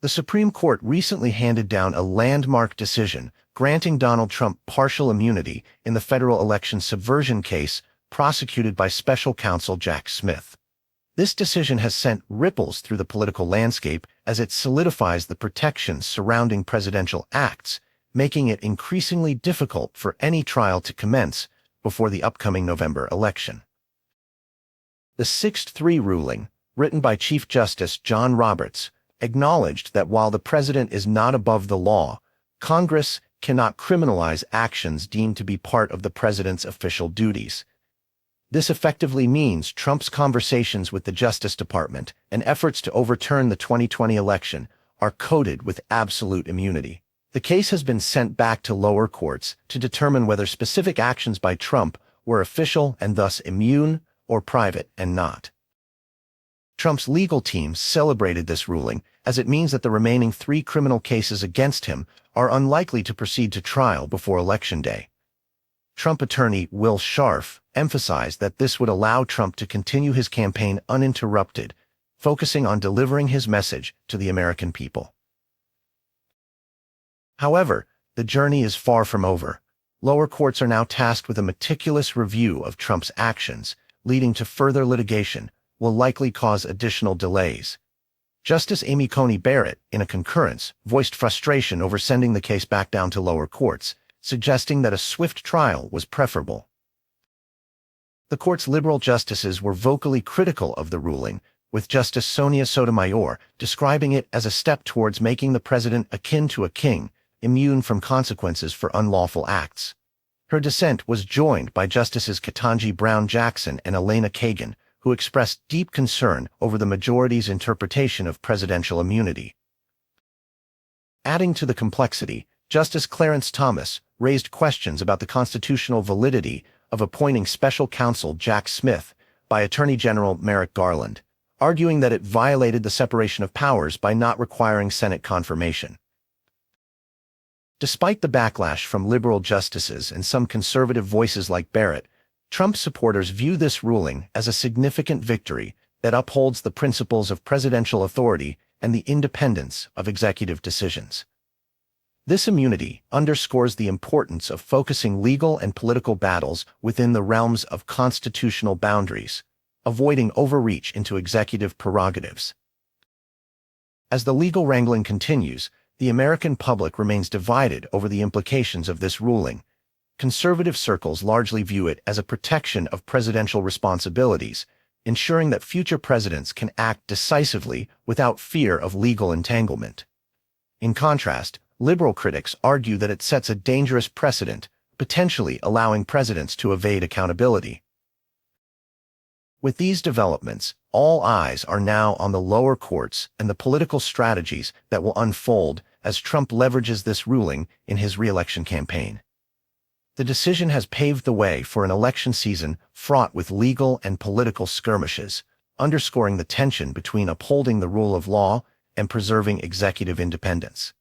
The Supreme Court recently handed down a landmark decision granting Donald Trump partial immunity in the federal election subversion case prosecuted by special counsel Jack Smith. This decision has sent ripples through the political landscape as it solidifies the protections surrounding presidential acts, making it increasingly difficult for any trial to commence before the upcoming November election. The 6-3 ruling, written by Chief Justice John Roberts, acknowledged that while the president is not above the law, Congress cannot criminalize actions deemed to be part of the president's official duties. This effectively means Trump's conversations with the Justice Department and efforts to overturn the 2020 election are coated with absolute immunity. The case has been sent back to lower courts to determine whether specific actions by Trump were official and thus immune or private and not. Trump's legal team celebrated this ruling as it means that the remaining 3 criminal cases against him are unlikely to proceed to trial before Election Day. Trump attorney Will Scharf emphasized that this would allow Trump to continue his campaign uninterrupted, focusing on delivering his message to the American people. However, the journey is far from over. Lower courts are now tasked with a meticulous review of Trump's actions, leading to further litigation will likely cause additional delays. Justice Amy Coney Barrett, in a concurrence, voiced frustration over sending the case back down to lower courts, suggesting that a swift trial was preferable. The court's liberal justices were vocally critical of the ruling, with Justice Sonia Sotomayor describing it as a step towards making the president akin to a king, immune from consequences for unlawful acts. Her dissent was joined by Justices Ketanji Brown Jackson and Elena Kagan, who expressed deep concern over the majority's interpretation of presidential immunity. Adding to the complexity, Justice Clarence Thomas raised questions about the constitutional validity of appointing special counsel Jack Smith by Attorney General Merrick Garland, arguing that it violated the separation of powers by not requiring Senate confirmation. Despite the backlash from liberal justices and some conservative voices like Barrett, Trump supporters view this ruling as a significant victory that upholds the principles of presidential authority and the independence of executive decisions. This immunity underscores the importance of focusing legal and political battles within the realms of constitutional boundaries, avoiding overreach into executive prerogatives. As the legal wrangling continues, the American public remains divided over the implications of this ruling. Conservative circles largely view it as a protection of presidential responsibilities, ensuring that future presidents can act decisively without fear of legal entanglement. In contrast, liberal critics argue that it sets a dangerous precedent, potentially allowing presidents to evade accountability. With these developments, all eyes are now on the lower courts and the political strategies that will unfold as Trump leverages this ruling in his re-election campaign. The decision has paved the way for an election season fraught with legal and political skirmishes, underscoring the tension between upholding the rule of law and preserving executive independence.